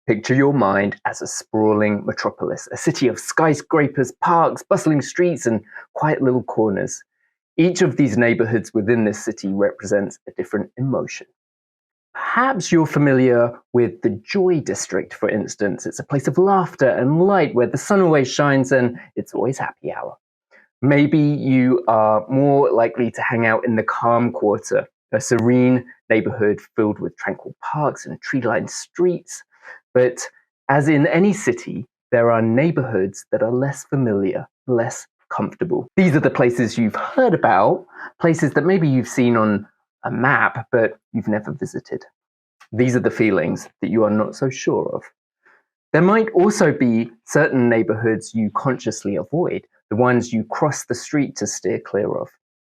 Picture your mind as a sprawling metropolis, a city of skyscrapers, parks, bustling streets, and quiet little corners. Each of these neighborhoods within this city represents a different emotion. Perhaps you're familiar with the Joy District, for instance. It's a place of laughter and light where the sun always shines and it's always happy hour. Maybe you are more likely to hang out in the Calm Quarter, a serene neighborhood filled with tranquil parks and tree-lined streets. But as in any city, there are neighborhoods that are less familiar, less comfortable. These are the places you've heard about, places that maybe you've seen on a map, but you've never visited. These are the feelings that you are not so sure of. There might also be certain neighborhoods you consciously avoid, the ones you cross the street to steer clear of.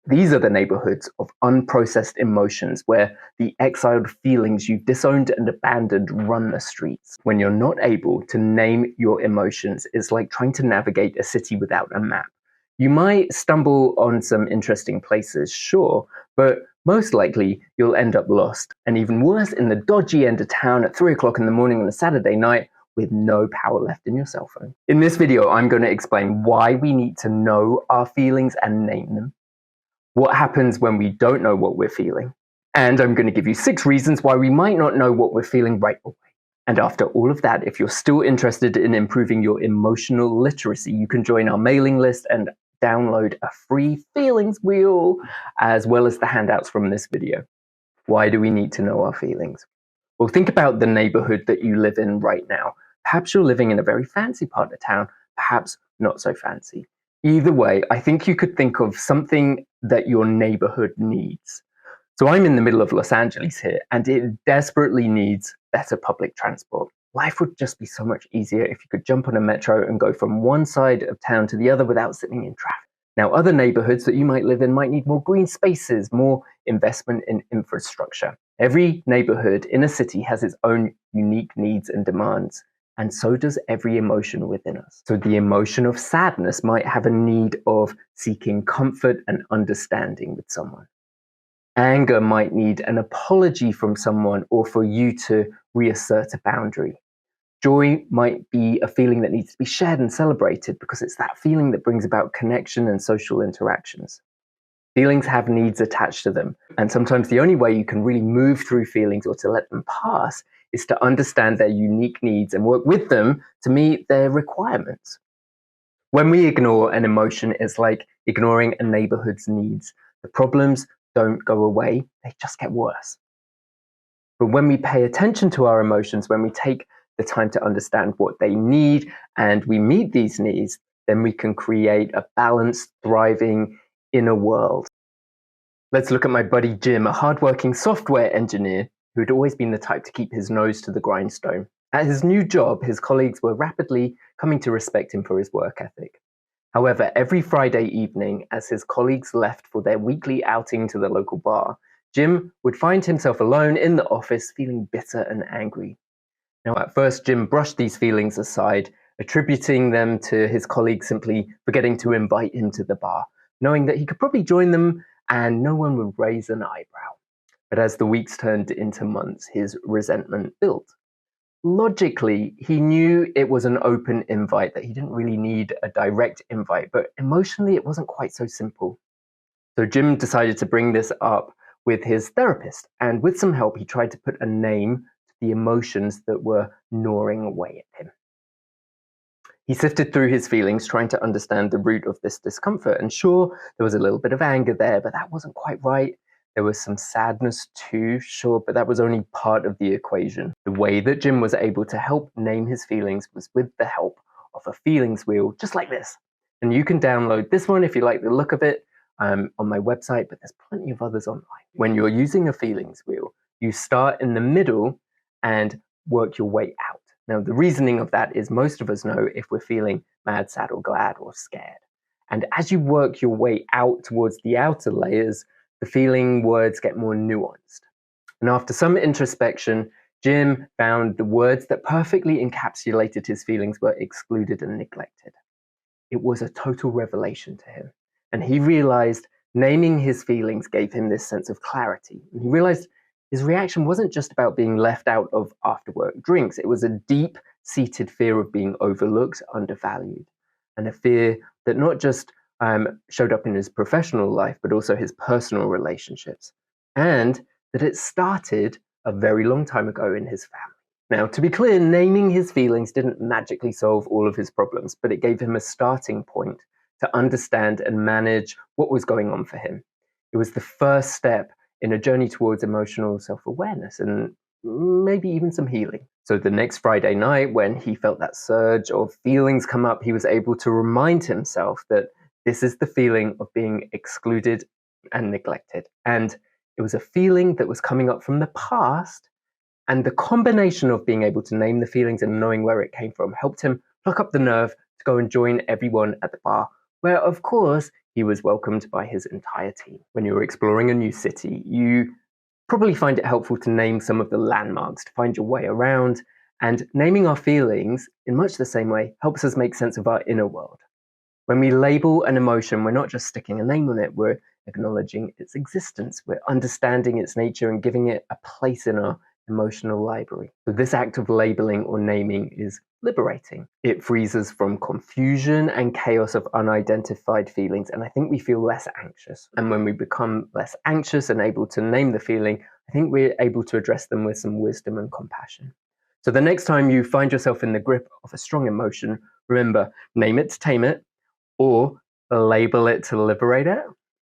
These are the neighborhoods of unprocessed emotions where the exiled feelings you disowned and abandoned run the streets. When you're not able to name your emotions, it's like trying to navigate a city without a map. You might stumble on some interesting places, sure, but most likely you'll end up lost, and even worse, in the dodgy end of town at 3 o'clock in the morning on a Saturday night with no power left in your cell phone. In this video, I'm going to explain why we need to know our feelings and name them, what happens when we don't know what we're feeling, and I'm going to give you 6 reasons why we might not know what we're feeling right away. And after all of that, if you're still interested in improving your emotional literacy, you can join our mailing list and download a free feelings wheel, as well as the handouts from this video. Why do we need to know our feelings? Well, think about the neighborhood that you live in right now. Perhaps you're living in a very fancy part of town, perhaps not so fancy. Either way, I think you could think of something that your neighborhood needs. So I'm in the middle of Los Angeles here, and it desperately needs better public transport. Life would just be so much easier if you could jump on a metro and go from one side of town to the other without sitting in traffic. Now, other neighborhoods that you might live in might need more green spaces, more investment in infrastructure. Every neighborhood in a city has its own unique needs and demands, and so does every emotion within us. So the emotion of sadness might have a need of seeking comfort and understanding with someone. Anger might need an apology from someone or for you to reassert a boundary. Joy might be a feeling that needs to be shared and celebrated because it's that feeling that brings about connection and social interactions. Feelings have needs attached to them, and sometimes the only way you can really move through feelings or to let them pass is to understand their unique needs and work with them to meet their requirements. When we ignore an emotion, it's like ignoring a neighborhood's needs. The problems don't go away, they just get worse. But when we pay attention to our emotions, when we take the time to understand what they need and we meet these needs, then we can create a balanced, thriving inner world. Let's look at my buddy Jim, a hardworking software engineer who had always been the type to keep his nose to the grindstone. At his new job, his colleagues were rapidly coming to respect him for his work ethic. However, every Friday evening, as his colleagues left for their weekly outing to the local bar, Jim would find himself alone in the office feeling bitter and angry. Now, at first, Jim brushed these feelings aside, attributing them to his colleagues simply forgetting to invite him to the bar, knowing that he could probably join them and no one would raise an eyebrow. But as the weeks turned into months, his resentment built. Logically, he knew it was an open invite, that he didn't really need a direct invite, but emotionally it wasn't quite so simple. So Jim decided to bring this up with his therapist, and with some help, he tried to put a name to the emotions that were gnawing away at him. He sifted through his feelings, trying to understand the root of this discomfort, and sure, there was a little bit of anger there, but that wasn't quite right. There was some sadness too, sure, but that was only part of the equation. The way that Jim was able to help name his feelings was with the help of a feelings wheel, just like this. And you can download this one if you like the look of it on my website, but there's plenty of others online. When you're using a feelings wheel, you start in the middle and work your way out. Now, the reasoning of that is most of us know if we're feeling mad, sad, or glad, or scared. And as you work your way out towards the outer layers, the feeling words get more nuanced. And after some introspection, Jim found the words that perfectly encapsulated his feelings were excluded and neglected. It was a total revelation to him. And he realized naming his feelings gave him this sense of clarity. And he realized his reaction wasn't just about being left out of after-work drinks. It was a deep-seated fear of being overlooked, undervalued, and a fear that not just showed up in his professional life, but also his personal relationships. And that it started a very long time ago in his family. Now, to be clear, naming his feelings didn't magically solve all of his problems, but it gave him a starting point to understand and manage what was going on for him. It was the first step in a journey towards emotional self-awareness and maybe even some healing. So the next Friday night, when he felt that surge of feelings come up, he was able to remind himself that this is the feeling of being excluded and neglected. And it was a feeling that was coming up from the past, and the combination of being able to name the feelings and knowing where it came from helped him pluck up the nerve to go and join everyone at the bar, where, of course, he was welcomed by his entire team. When you're exploring a new city, you probably find it helpful to name some of the landmarks to find your way around, and naming our feelings in much the same way helps us make sense of our inner world. When we label an emotion, we're not just sticking a name on it, we're acknowledging its existence, we're understanding its nature and giving it a place in our emotional library. So this act of labeling or naming is liberating. It frees us from confusion and chaos of unidentified feelings, and I think we feel less anxious. And when we become less anxious and able to name the feeling, I think we're able to address them with some wisdom and compassion. So the next time you find yourself in the grip of a strong emotion, remember, name it to tame it, or label it to liberate it.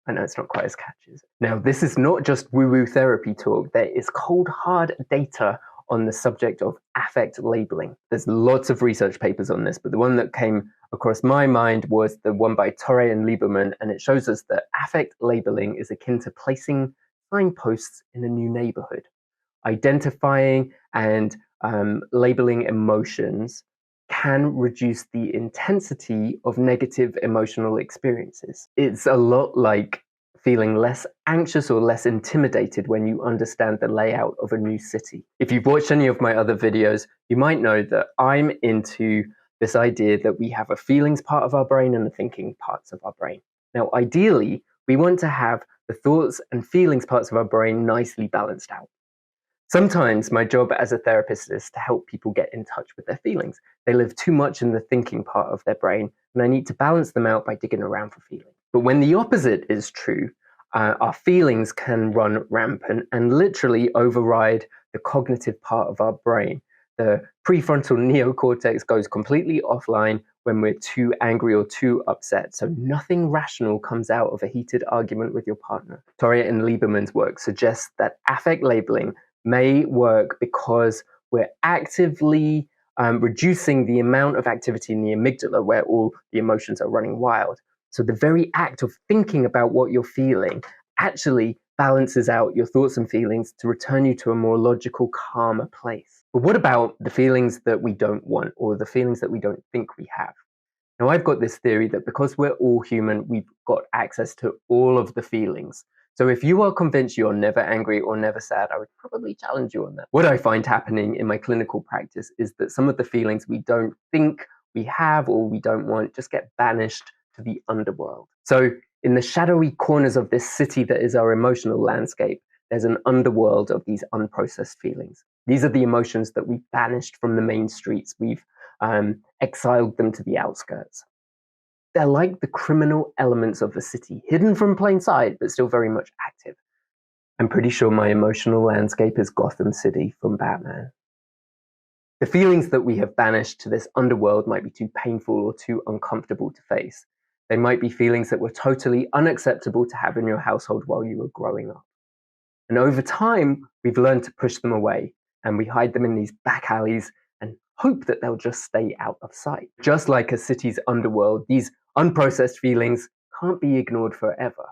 I know it's not quite as catchy as it. Now, this is not just woo-woo therapy talk. There is cold, hard data on the subject of affect labeling. There's lots of research papers on this, but the one that came across my mind was the one by Torre and Lieberman, and it shows us that affect labeling is akin to placing signposts in a new neighborhood. Identifying and labeling emotions can reduce the intensity of negative emotional experiences. It's a lot like feeling less anxious or less intimidated when you understand the layout of a new city. If you've watched any of my other videos, you might know that I'm into this idea that we have a feelings part of our brain and a thinking parts of our brain. Now, ideally, we want to have the thoughts and feelings parts of our brain nicely balanced out. Sometimes my job as a therapist is to help people get in touch with their feelings. They live too much in the thinking part of their brain, and I need to balance them out by digging around for feelings. But when the opposite is true, our feelings can run rampant and literally override the cognitive part of our brain. The prefrontal neocortex goes completely offline when we're too angry or too upset, so nothing rational comes out of a heated argument with your partner. Torre and Lieberman's work suggests that affect labeling may work because we're actively reducing the amount of activity in the amygdala where all the emotions are running wild. So the very act of thinking about what you're feeling actually balances out your thoughts and feelings to return you to a more logical, calmer place. But what about the feelings that we don't want, or the feelings that we don't think we have? Now, I've got this theory that because we're all human, we've got access to all of the feelings. So if you are convinced you're never angry or never sad, I would probably challenge you on that. What I find happening in my clinical practice is that some of the feelings we don't think we have or we don't want just get banished to the underworld. So in the shadowy corners of this city that is our emotional landscape, there's an underworld of these unprocessed feelings. These are the emotions that we've banished from the main streets. We've exiled them to the outskirts. They're like the criminal elements of the city, hidden from plain sight, but still very much active. I'm pretty sure my emotional landscape is Gotham City from Batman. The feelings that we have banished to this underworld might be too painful or too uncomfortable to face. They might be feelings that were totally unacceptable to have in your household while you were growing up. And over time, we've learned to push them away, and we hide them in these back alleys and hope that they'll just stay out of sight. Just like a city's underworld, these unprocessed feelings can't be ignored forever.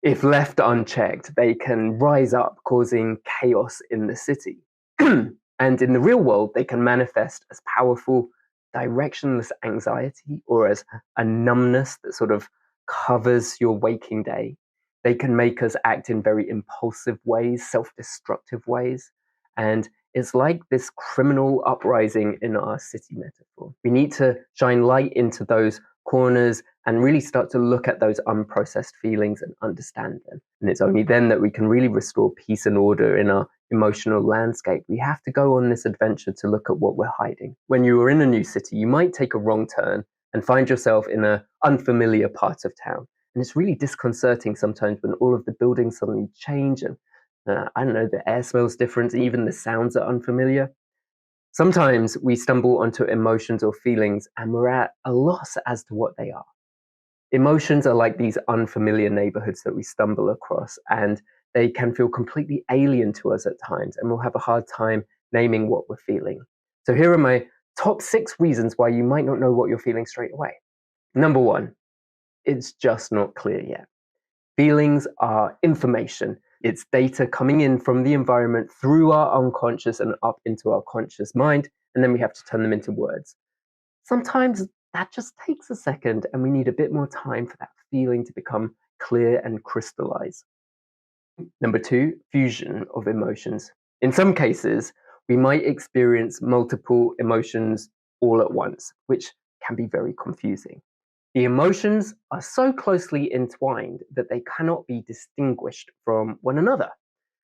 If left unchecked, they can rise up, causing chaos in the city. And in the real world, they can manifest as powerful, directionless anxiety or as a numbness that sort of covers your waking day. They can make us act in very impulsive ways, self-destructive ways. And it's like this criminal uprising in our city metaphor. We need to shine light into those corners and really start to look at those unprocessed feelings and understand them. And it's only then that we can really restore peace and order in our emotional landscape. We have to go on this adventure to look at what we're hiding. When you are in a new city, you might take a wrong turn and find yourself in an unfamiliar part of town. And it's really disconcerting sometimes when all of the buildings suddenly change and I don't know, the air smells different, even the sounds are unfamiliar. Sometimes we stumble onto emotions or feelings and we're at a loss as to what they are. Emotions are like these unfamiliar neighborhoods that we stumble across, and they can feel completely alien to us at times, and we'll have a hard time naming what we're feeling. So here are my top 6 reasons why you might not know what you're feeling straight away. Number 1, it's just not clear yet. Feelings are information. It's data coming in from the environment through our unconscious and up into our conscious mind, and then we have to turn them into words. Sometimes that just takes a second, and we need a bit more time for that feeling to become clear and crystallize. Number 2, fusion of emotions. In some cases, we might experience multiple emotions all at once, which can be very confusing. The emotions are so closely entwined that they cannot be distinguished from one another.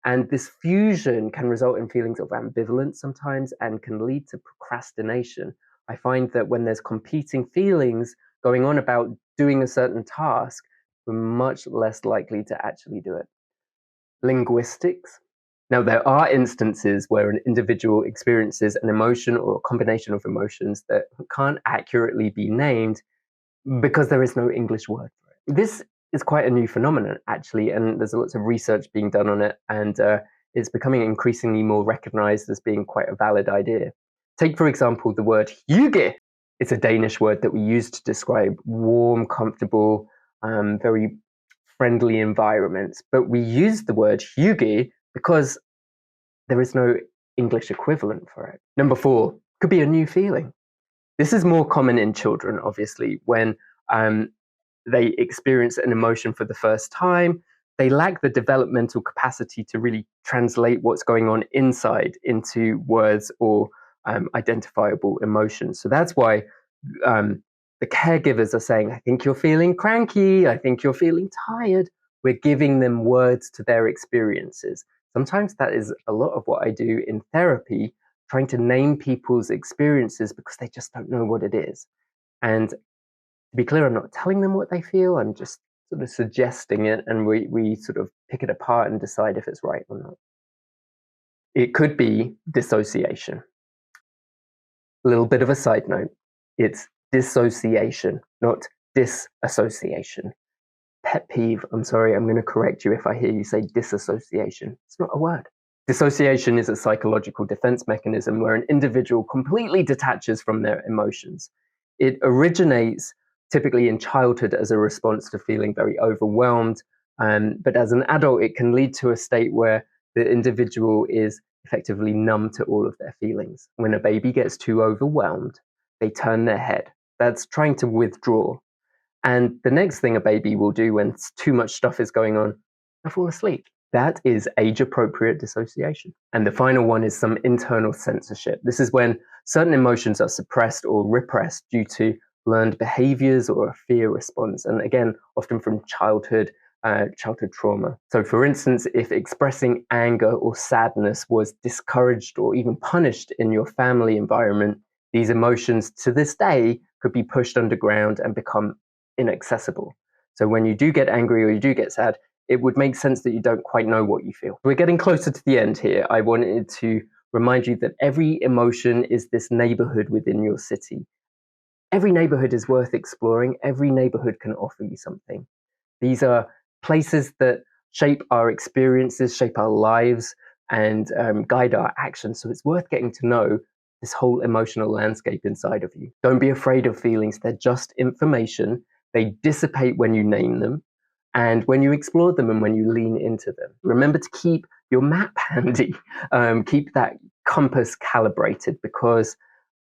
And this fusion can result in feelings of ambivalence sometimes and can lead to procrastination. I find that when there's competing feelings going on about doing a certain task, we're much less likely to actually do it. Linguistics. Now, there are instances where an individual experiences an emotion or a combination of emotions that can't accurately be named because there is no English word for it. This is quite a new phenomenon, actually, and there's lots of research being done on it, and it's becoming increasingly more recognized as being quite a valid idea. Take, for example, the word hygge. It's a Danish word that we use to describe warm, comfortable, very friendly environments, but we use the word hygge because there is no English equivalent for it. Number 4, could be a new feeling. This is more common in children, obviously, when they experience an emotion for the first time. They lack the developmental capacity to really translate what's going on inside into words or identifiable emotions. So that's why the caregivers are saying, I think you're feeling cranky, I think you're feeling tired. We're giving them words to their experiences. Sometimes that is a lot of what I do in therapy, trying to name people's experiences because they just don't know what it is. And to be clear, I'm not telling them what they feel, I'm just sort of suggesting it, and we sort of pick it apart and decide if it's right or not. It could be dissociation. A little bit of a side note, it's dissociation, not disassociation. Pet peeve, I'm sorry, I'm going to correct you if I hear you say disassociation. It's not a word. Dissociation is a psychological defense mechanism where an individual completely detaches from their emotions. It originates typically in childhood as a response to feeling very overwhelmed, but as an adult, it can lead to a state where the individual is effectively numb to all of their feelings. When a baby gets too overwhelmed, they turn their head. That's trying to withdraw. And the next thing a baby will do when too much stuff is going on, they'll fall asleep. That is age-appropriate dissociation. And the final one is some internal censorship. This is when certain emotions are suppressed or repressed due to learned behaviors or a fear response. And again, often from childhood trauma. So for instance, if expressing anger or sadness was discouraged or even punished in your family environment, these emotions to this day could be pushed underground and become inaccessible. So when you do get angry or you do get sad, it would make sense that you don't quite know what you feel. We're getting closer to the end here. I wanted to remind you that every emotion is this neighborhood within your city. Every neighborhood is worth exploring. Every neighborhood can offer you something. These are places that shape our experiences, shape our lives, and guide our actions. So it's worth getting to know this whole emotional landscape inside of you. Don't be afraid of feelings. They're just information. They dissipate when you name them and when you explore them and when you lean into them. Remember to keep your map handy. Keep that compass calibrated because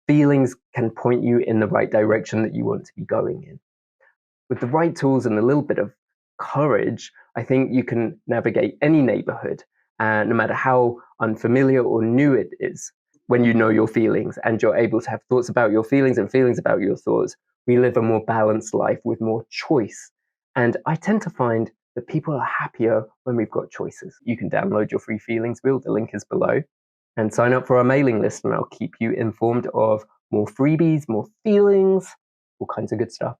feelings can point you in the right direction that you want to be going in. With the right tools and a little bit of courage, I think you can navigate any neighborhood, no matter how unfamiliar or new it is. When you know your feelings and you're able to have thoughts about your feelings and feelings about your thoughts, we live a more balanced life with more choice. And I tend to find that people are happier when we've got choices. You can download your free feelings wheel, the link is below, and sign up for our mailing list, and I'll keep you informed of more freebies, more feelings, all kinds of good stuff.